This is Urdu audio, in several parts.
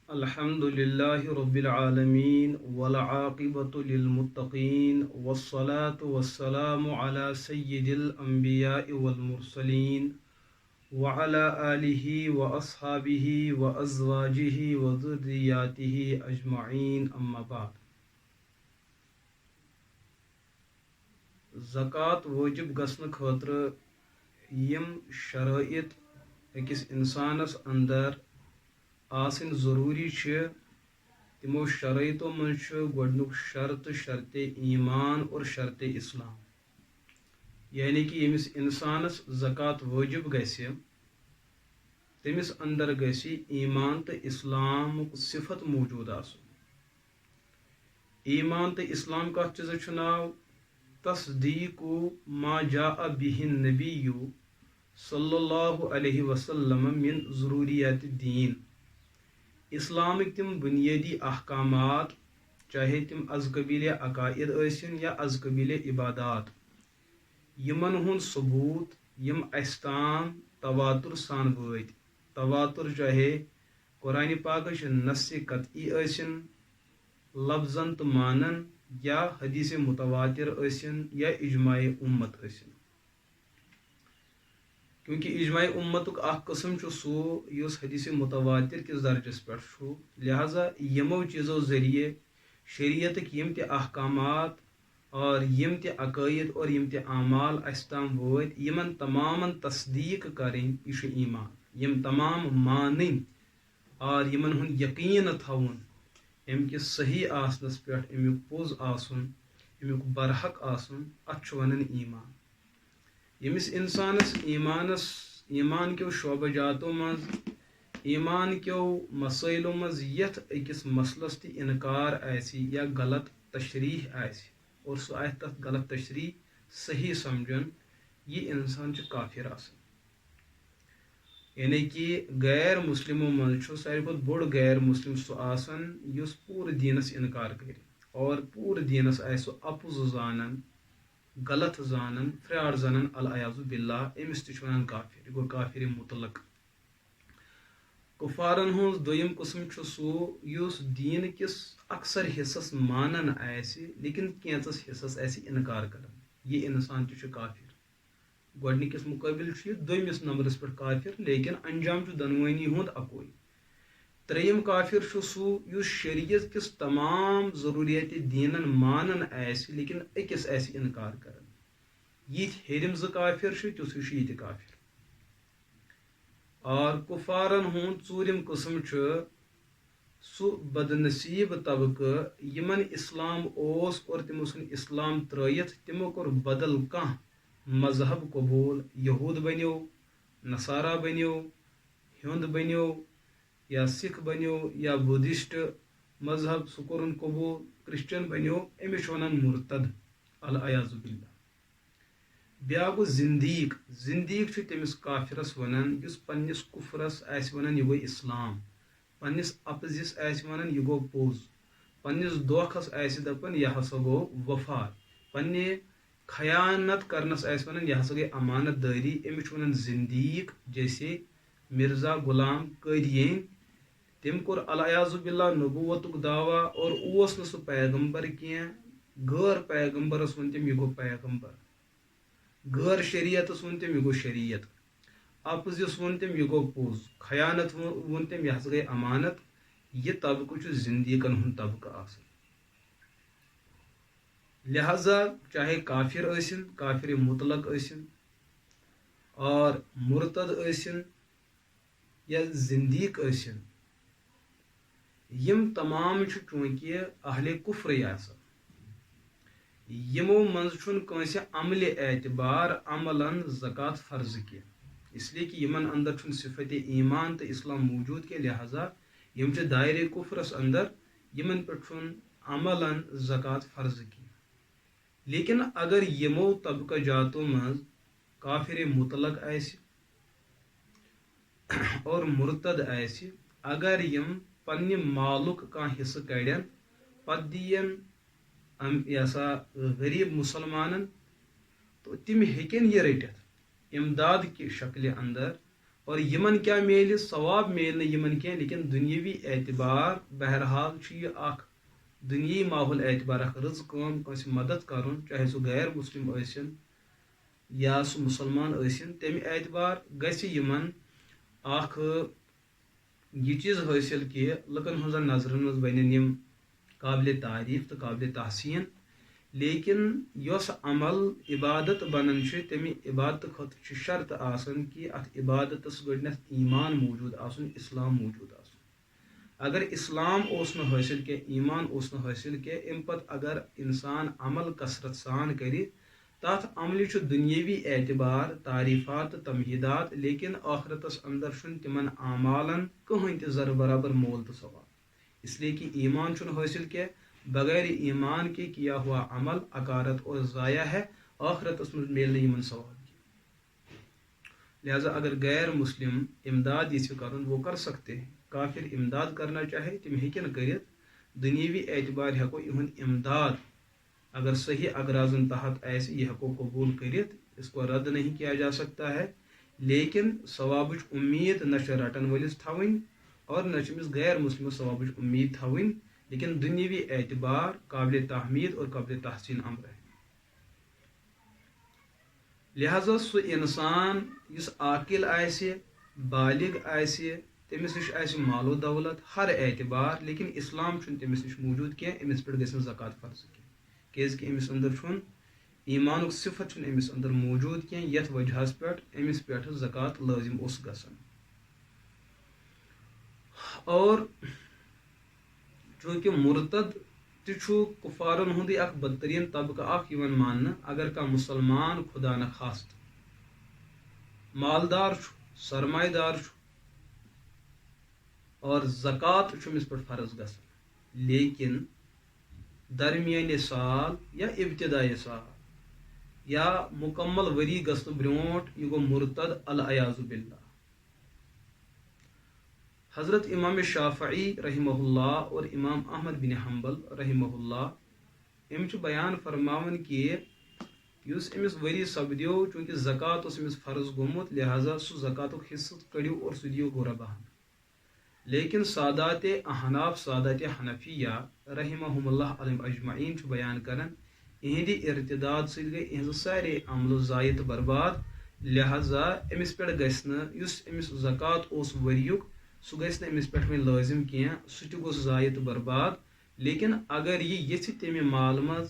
الحمد لله رب العالمين والعاقبة للمتقين والصلاة والسلام على سيد الأنبياء والمرسلين وعلى آله وأصحابه وأزواجه وذرياته أجمعين أما بعد. زکات واجب گژھنہٕ خٲطرٕ یِم شرائط أکِس اِنسانس اندر آسٕنۍ ضروٗری چھِ تِمو شرائطو منٛز چھُ گۄڈنیُک شرط شرط ایمان اور شرط اسلام، یعنی کہ ییٚمِس اِنسانس زکات وٲجب گژھِ تٔمِس اندر گژھِ ایمان تہٕ اسلامُک صفت موجوٗد آسُن. ایمان تہٕ اسلام کتھ چیٖزس چھُ ناو؟ تصدیق ما جاء به النبی صلی اللہ علیہ وسلم من ضروریات الدین. اسلامک تم بنیادی احکامات، چاہے تم از قبیل عقائد ٲسِن یا از قبیل عبادات، یمن ہُنٛد ثبوت یم اسہِ تام تواتر سان وٲتۍ. تواتر چاہے قرآن پاکٕچ نصِ قطعی ٲسِن لفظن تہٕ مانن، یا حدیث متواتر ٲسِن یا اجماع امت ٲسِن. کیونکہ اجماع امتک اخ قسم چھُ سُہ یُس حدیث متواتر کس درجس پٮ۪ٹھ چھُ، لہذا یمو چیزو ذریعے شریعتک یم تہِ احکامات اور یم تہِ عقائد اور یم تہِ اعمال اسہِ تام وٲتۍ، یمن تمامن تصدیق کرٕنۍ، یہِ چھُ ایمان. یم تمام مانٕنۍ اور یمن ہُنٛد یقین تھاوُن امہِ کِس صحیح آسنس پٮ۪ٹھ، امیُک پوٚز آسُن، امیُک برحق آسُن، اتھ چھُ ونان ایمان. ییٚمِس اِنسانس ایمان کیو شعبہ جاتو منٛز، ایمان کیو مسائلو منٛز یتھ أکِس مسلس تہِ انکار آسہِ یا غلط تشریح آسہِ اور سُہ آسہِ تتھ غلط تشریح صحیح سمجھن، یہِ انسان چھُ کافر آسان. یعنی کہ غیر مسلمو منٛز چھُ ساروی کھۄتہٕ بوٚڑ غیر مسلم سُہ آسان یُس پوٗرٕ دیٖنس انکار کرِ اور پوٗرٕ دیٖنس آسہِ سُہ اپُز زانان، غلط زانان، فراڈ زانان، العیاذ باللہ. أمِس تہِ چھُ ونان کافر، یہِ گوٚو کافر مطلق. کفارن ہُنٛد دوٚیِم قٕسم چھُ سُہ یُس دیٖن کِس اکثر حصس مانان آسہِ لیکن کینٛژس حصس آسہِ انکار کران، یہِ انسان تہِ چھُ کافر. گۄڈنِکِس مُقٲبِل چھُ یہِ دوٚیمِس نمبرس پٮ۪ٹھ کافر، لیکن انجام چھُ دۄنوٕنی ہُنٛد اکوے. ترٛیٚیِم کافر چھُ سُہ یُس شریعت کِس تمام ضروٗریات دیٖنن مانان آسہِ لیکن أکِس آسہِ انکار کران. یِتھۍ ہیٚرِم زٕ کافر چھِ، تِتھُے چھُ یہِ تہِ کافر. اور کفارن ہُنٛد ژوٗرِم قٕسم چھُ سُہ بدنصیٖب طبقہٕ یمن اسلام اوس اور تِمو ژھُن اسلام ترٲیِتھ تِمو کوٚر بدل کانٛہہ مذہب قبوٗل. یہوٗد بنیو، نصارا بنیو، ہیوٚنٛد بنیو، یا سکھ بنیو، یا بدھسٹ مذہب سُہ کوٚرُن قبوٗل، کرسچن بنیو، أمِس چھُ ونان مرتد، العیاذ باللہ. بیاکھ گوٚو زندیق. زندیق چھُ تٔمِس کافرس ونان یُس پننِس کفرس آسہِ ونان یہِ گوٚو اسلام، پننِس اپزِس آسہِ ونان یہِ گوٚو پوٚز، پننِس دھوکھس آسہِ دپان یہِ ہسا گوٚو وفا، پننہِ خیانت کرنس آسہِ ونان یہِ ہسا گٔے امانت دٲری، أمِس چھُ ونان زندیق. جیسے مرزا غلام قٲدیٲنۍ، تٔمۍ کوٚر العیاذ باللہ نبوتُک دعویٰ اور اوس نہٕ سُہ پیغمبر کینٛہہ، غٲر پیغمبرس ووٚن تٔمۍ یہِ گوٚو پیغمبر، غٲر شریعتس ووٚن تٔمۍ یہِ گوٚو شریعت، اپزِس ووٚن تٔمۍ یہِ گوٚو پوٚز، خیانت ووٚن تٔمۍ یہِ ہسا گٔے امانت. یہِ طبقہٕ چھُ زندیقن ہُنٛد طبقہٕ آسان. لہذا چاہے کافر ٲسِن، کافر مطلق ٲسِن اور مرتد ٲسِن یا زندیق ٲسِن، یم تمام چھُ چوٗنٛکہِ اہلِ کفرٕے آسان. یمو منٛز چھُنہٕ کٲنٛسہِ عملہِ اعتبار عملن زکات فرض کینٛہہ، اس لیے کہ یمن اندر چھُنہٕ صفت ایمان تہٕ اسلام موجوٗد کینٛہہ، لہذا یم چھِ دایرے کفرس اندر، یمن پٮ۪ٹھ چھُنہٕ عملن زکات فرض کینٛہہ. لیکن اگر یمو طبقہ جاتو منٛز کافر مطلق آسہِ اور مرتد آسہِ، اگر یم پننہِ مالُک کانٛہہ حصہٕ کڑن پتہٕ دِین یہِ ہسا غریٖب مُسلمانن، تو تِم ہیٚکن یہِ رٔٹِتھ امداد کہِ شکلہِ اندر اور یمن کیا میل ثواب میل یمن کی لیکن دنیاوی اعتبار بہرحال یہ اخ دنیی ماحول اعتبار اخ رٕژ کٲم کٲنٛسہِ مدد کرُن چاہے سُہ غیر مسلم ٲسِن یا سُہ مسلمان ٲسِن تمہِ اعتبار گژھِ یمن اخ یہ چیز حٲصِل کہ لُکن ہٕنٛزن نظرن منٛز بنن یم قابل تعریف تہٕ قابل تحسین لیکن یۄس عمل عبادت بنان تمہِ عبادت خٲطرٕ چھِ شرط آسان کہ اتھ عبادتس گۄڈنیتھ ایمان موجود آسن اسلام موجود آسن اگر اسلام اوس نہٕ حٲصِل کینٛہہ ایمان اوس نہٕ حٲصِل کینٛہہ امہِ پتہٕ اگر انسان عمل کثرت سان کرِ تتھ عملہِ چھُ دُنیٲوی اعتبار تعریفات تہٕ تمہیدات لیکن آخرتس اندر چھُنہٕ تِمن اعمالن کٕہٕنۍ تہِ ذرٕ برابر مول تہٕ ثواب اس لیے کہ ایمان چھُنہٕ حٲصِل کینٛہہ بغیر ایمان کے کیا ہوا عمل اکارت اور ضائع ہے آخرتس منٛز میلہِ نہٕ یِمن ثواب کینٛہہ لہذا اگر غیر مسلم امداد یژھِ کرُن وہ کر سکتے ہیں کافر امداد کرنا چاہے تم ہیکن کرت دنیوی اعتبار ہیکو یہند امداد اگر صحیح اغراضن تحت ایسے یہ ہیکو قبول کرت اس کو رد نہیں کیا جا سکتا ہے لیکن ثوابچ امید نہ چھ رٹن ولس تھوین اور نہ چھ غیر مسلم ثوابچ امید تھوین لیکن دنیوی اعتبار قابل تحمید اور قابل تحسین امر ہے لہذا سہ انسان یس عاقل آسہِ بالغ آسہِ تمس نش آسہِ مال و دولت ہر اعتبار لیکن اسلام چھُنہٕ تمس نش موجود کینٛہہ امس پٮ۪ٹھ گژھِ نہٕ زکات فرض کینٛہہ کیازکہِ امس اندر چھُنہٕ ایمانُک صفت چھُنہٕ امس اندر موجود کینٛہہ یتھ وجہس پٮ۪ٹھ امس پٮ۪ٹھ زکات لٲزم اوس گژھان اور چونکہ مرتد تہِ چھُ کفارن ہُنٛدٕے اکھ بدترین طبقہٕ اکھ یِوان ماننہٕ اگر کانٛہہ مسلمان خدا نخواستہ مالدار چھُ سرمایہ دار چھُ اور زکات چھُ أمِس پٮ۪ٹھ فرض گژھان لیکن درمیانہِ سال یا ابتدائی سال یا مکمل ؤری گژھنہٕ برونٛٹھ یہِ گوٚو مرتد العیاذ باللہ حضرت امام شافعی رحمہ اللہ اور امام احمد بن حنبل رحمہ اللہ ام چھُ بیان فرماوان کہ یُس أمِس ؤری سپدیو چونکہ زکات اوس أمِس فرض گوٚمُت لہذا سُہ زکاتُک حصہٕ کٔڑِو اور سُہ دِیو غرباہن لیکن سادات احناف سادات حنفیہ رحمہم اللہ علیہم اجمعین چھُ بیان کران اہندِ ارتداد سۭتۍ گٔے اہنٛزٕ سارے عملہٕ ضایع تہٕ برباد لہذا أمِس پٮ۪ٹھ گژھِ نہٕ یُس أمِس زکات اوس ؤریُک سُہ گژھِ نہٕ أمِس پٮ۪ٹھ وۄنۍ لٲزم کینٛہہ سُہ تہِ گوٚژھ ضایع تہٕ برباد لیکن اگر یہِ یژھِ تمہِ مال منٛز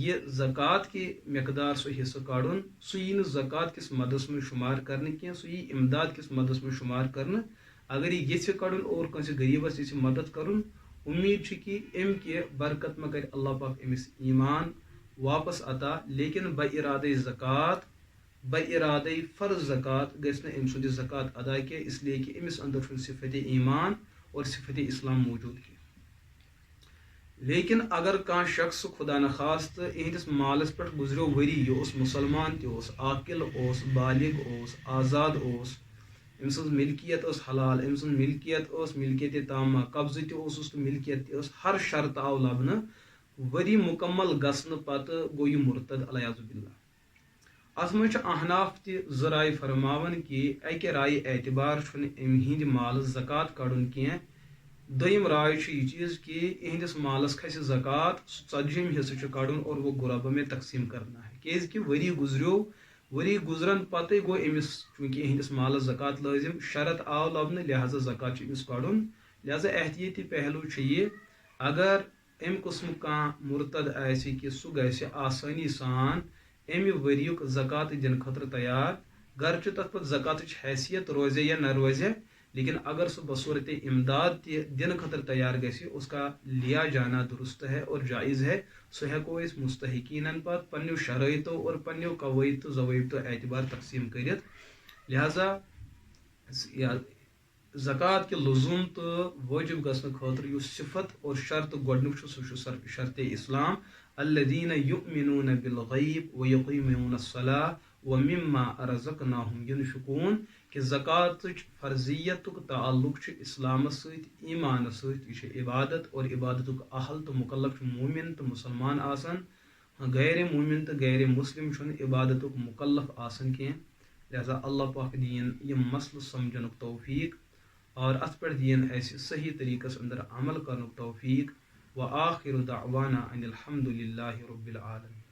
یہ زکات کی مقدار سُہ حصہٕ کڑُن سُہ یی نہٕ زکات کِس مدس منٛز شُمار کرنہٕ کینٛہہ سُہ یی امداد کِس مدس منٛز شُمار کرنہٕ اگر یہ یژھِ کڑُن اور کٲنٛسہِ غریٖبس یژھِ مدد کرُن امید چھِ کہ امہِ کہِ برکت ما کرِ اللہ پاک أمِس ایمان واپس عطا لیکن بہ ارادے زکات بہ ارادے فرض زکات گژھِ نہٕ أمۍ سُنٛد یہِ زکات ادا کینٛہہ اس لیے کہ أمِس اندر چھُنہٕ صفت ایمان اور صفت اسلام موجود کینٛہہ لیکن اگر کانٛہہ شخص خدا نخواستہ اہندس مالس پٮ۪ٹھ گزریو ؤری یہِ اوس مسلمان تہِ اوس عاقل اوس بالغ اوس آزاد اوس أمۍ سٕنٛز ملکیت ٲس حلال أمۍ سٕنٛز ملکیت ٲس ملکیت تامہ قبضہٕ تہِ اوسُس تہٕ ملکیت تہِ ٲس ہر شرط آو لبنہٕ ؤری مکمل گژھنہٕ پتہٕ گوٚو یہِ مرتد العیاذ باللہ اتھ منٛز چھِ احناف تہِ زٕ رایہِ فرماوان کہ اکہِ رایہِ اعتبار چھُنہٕ امہِ ہِنٛدِ مالس زکات کڑُن کینٛہہ دوٚیِم راے چھِ یہِ چیٖز کہ اہندس مالس کھسہِ زکات سُہ 40 حصہٕ چھُ کڑُن اور وہ غربا میں تقسیم کرنا ہے کیازکہِ ؤری گزریو ؤری گزرن پتہٕ گوٚو أمِس چونکہ اہندس مالس زکات لٲزم شرط آو لبنہٕ لہذا زکات چھُ أمِس کڑُن لہذا احتیاطی پہلو چھُ یہِ اگر امہِ قٕسمُک کانٛہہ مرتد آسہِ کہ سُہ گژھِ آسٲنی سان امہِ ؤریُک زکات دِنہٕ خٲطرٕ تیار گرچہ تتھ پتہٕ زکاتٕچ حیثیت روزے یا نہ روزے لیکن اگر سُہ بصورت امداد تہِ دِنہٕ خٲطرٕ تیار گژھِ اس کا لیا جانا درست ہے اور جائز ہے سُہ ہیکو أسۍ مستحقینن پتہٕ پننیو شرٲیطو اور پننیو قوٲیِد تہٕ ضوٲبطو اعتبار تقسیم کٔرِتھ لہذا زکات کہِ لزوم تہٕ وٲجب گژھنہٕ خٲطرٕ یُس صفت اور شرط گۄڈنیُک چھُ سُہ چھُ شرطِ اسلام الذین یؤمنون بالغیب ویقیمون الصلاة ومما رزقناہم ینفقون کہ زکاتٕچ فرضیتُک تعلق چھُ اسلامس سۭتۍ ایمانس سۭتۍ یہِ چھِ عبادت اور عبادتُک اہل تہٕ مکلف چھُ مومن تہٕ مسلمان آسان غیر مومن تہٕ غیر مسلم چھُنہٕ عبادتُک مکلف آسان کینٛہہ لہذا اللہ پاک دین یہ مسل سمجھن توفیق اور ات پہ دین ایسے صحیح طریقہ اندر عمل کرن توفیق و آخر دعوانا ان الحمد للہ رب العالمین.